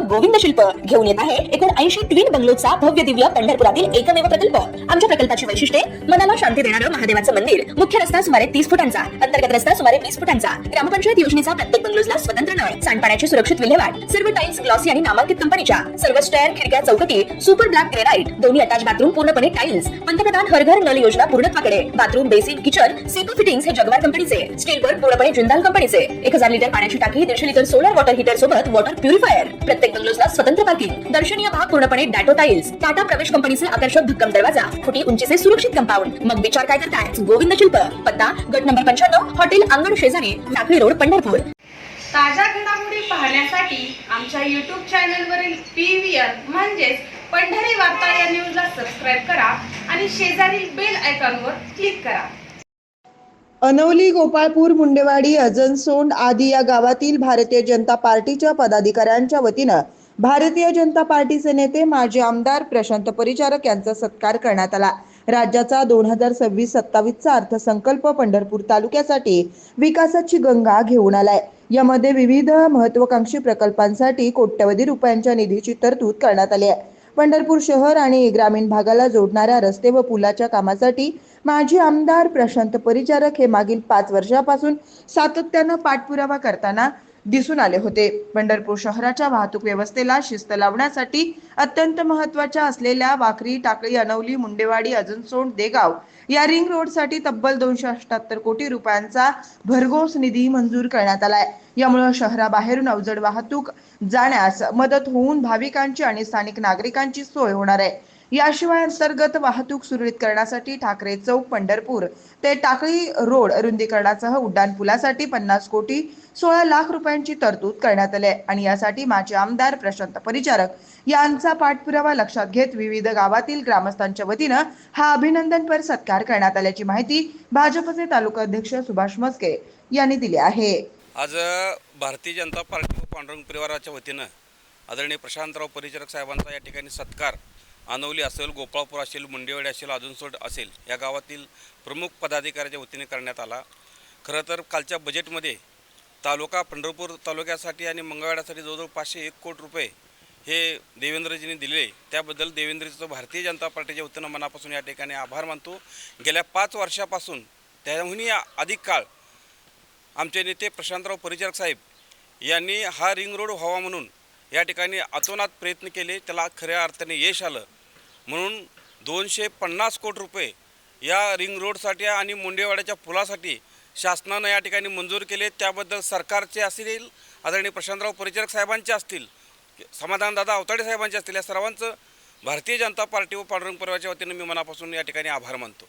गोविंद शिल्प घेऊन येत आहे 79 ट्विन बंगलोचा भव्य दिव्य पंढरपुरातील एकमेव प्रकल्प। आमच्या प्रकल्पाची वैशिष्ट्ये मनाला शांती देणारं महादेवाचं मंदिर, मुख्य रस्ता सुमारे 30 फुटांचा, अंतर्गत रस्ता सुमारे 20 फुटांचा, ग्रामपंचायत योजनेचा प्रत्येक बंगलोजला स्वतंत्र नळ, सांडपाण्याची सुरक्षित विल्हेवाट, सर्व टाइल्स ग्लॉसी आणि नामांकित कंपनीच्या, सर्व स्टेअर, खिडक्या, चौकटी सुपर ब्लॅक ग्रेनाइट, दोन्ही अटॅच बाथरूम पूर्णपणे टाइल्स, पंतप्रधान हर घर नल योजना पूर्णत्वाकडे, bathroom, basin, kitchen, CP fittings हे जगवार कंपनीचे, स्टील वर्क पूर्णपणे जिंदाल कंपनीचे, 1000 लिटर पाण्याची टाकी, 150 लिटर सोलर वॉटर हीटर सोबत वॉटर प्युरिफायर, प्रत्येक बंगलोजला स्वतंत्र पार्किंग, दर्शनीय भाग पूर्णपणे डॅटो टाइल्स, टाटा प्रवेश कंपनीचे आकर्षक भक्कम दरवाजा, फुटी उंचीचे सुरक्षित कंपाऊंड। मग विचार काय करताय? गोविंद शिल्प, पत्ता गट नंबर 95, हॉटेल अंगण शेजारी, टाकळी रोड, पंढरपूर। ताज्या घडामोडी पाहण्यासाठी आमच्या YouTube चॅनलवरील PVR म्हणजेच पंढरी वार्ता या न्यूजला सबस्क्राइब करा आणि शेजारील बेल आयकॉनवर क्लिक करा। अनवली, गोपाळपूर, मुंडेवाडी, अजनसोंड आदी या गावातील भारतीय जनता पार्टीच्या पदाधिकाऱ्यांच्या वतीनं भारतीय जनता पार्टीचे नेते माजी आमदार प्रशांत परिचारक यांचा सत्कार करण्यात आला। राज्याचा 2026-27चा अर्थसंकल्प पंढरपूर तालुक्यासाठी विकासाची गंगा घेऊन आलाय। यामध्ये विविध महत्त्वाकांक्षी प्रकल्पांसाठी कोट्यवधी रुपयांच्या निधीची तरतूद करण्यात आली आहे। पंढरपूर शहर आणि ग्रामीण भागाला जोडणाऱ्या रस्ते व पुलाच्या कामासाठी माजी आमदार प्रशांत परिचारक हे मागील 5 वर्षापासून सातत्यानं पाठपुरावा करताना दिसून आले होते। पंढरपूर शहराच्या वाहतूक व्यवस्थेला शिस्त लावण्यासाठी अत्यंत महत्त्वाच्या असलेल्या वाखरी, टाकळी, अनवली, मुंडेवाडी, अजनसोंड, देगाव या रिंग रोडसाठी तब्बल 278 कोटी रुपयांचा भरघोस निधी मंजूर करण्यात आलाय। यामुळे शहराबाहेरून अवजड वाहतूक जाण्यास मदत होऊन भाविकांची आणि स्थानिक नागरिकांची सोय होणार आहे। याशिवाय अंतर्गत वाहतूक सुरळीत करण्यासाठी ठाकरे चौक, पंढरपूर ते टाकळी रोड रुंदीकरणासह उड्डाणपुलासाठी 50 कोटी 16 लाख रुपयांची तरतूद करण्यात आली आहे। आणि यासाठी माजी आमदार प्रशांत परिचारक यांचा पाठपुरावा लक्षात घेत विविध गावातील ग्रामस्थांच्या वतीनं हा अभिनंदनपर सत्कार करण्यात आल्याची माहिती भाजपचे तालुका अध्यक्ष सुभाष मस्के यांनी दिली आहे। आज भारतीय जनता पार्टी व पांडुरंग परिवाराच्या वतीनं आदरणीय प्रशांतराव परिचारक साहेबांचा या ठिकाणी सत्कार अनवली असेल, गोपाळपूर असेल, मुंडेवाडी असेल, अजूनसोड असेल या गावातील प्रमुख पदाधिकाऱ्याच्या वतीने करण्यात आला। खरं तर कालच्या बजेटमध्ये तालुका पंढरपूर तालुक्यासाठी आणि मंगळवेढ्यासाठी जवळजवळ 501 कोटी रुपये हे देवेंद्रजींनी दिले। त्याबद्दल देवेंद्रजीचं भारतीय जनता पार्टीच्या वतीनं मनापासून या ठिकाणी आभार मानतो। गेल्या 5 वर्षापासून त्याहूनही अधिक काळ आमचे नेते प्रशांतराव परिचारक साहेब यांनी हा रिंग रोड व्हावा म्हणून या ठिकाणी अतोनात प्रयत्न केले। त्याला खऱ्या अर्थाने यश आलं। म्हणून 250 कोटी रुपये या रिंग रोडसाठी आणि मुंडेवाड्याच्या पुलासाठी शासनानं या ठिकाणी मंजूर केले। त्याबद्दल सरकारचे असतील, आदरणीय प्रशांतराव परिचारक साहेबांचे असतील, समाधानदादा अवताडे साहेबांचे असतील, या सर्वांचं भारतीय जनता पार्टी व पांडुरंग परिवाराच्या वतीनं मी मनापासून या ठिकाणी आभार मानतो।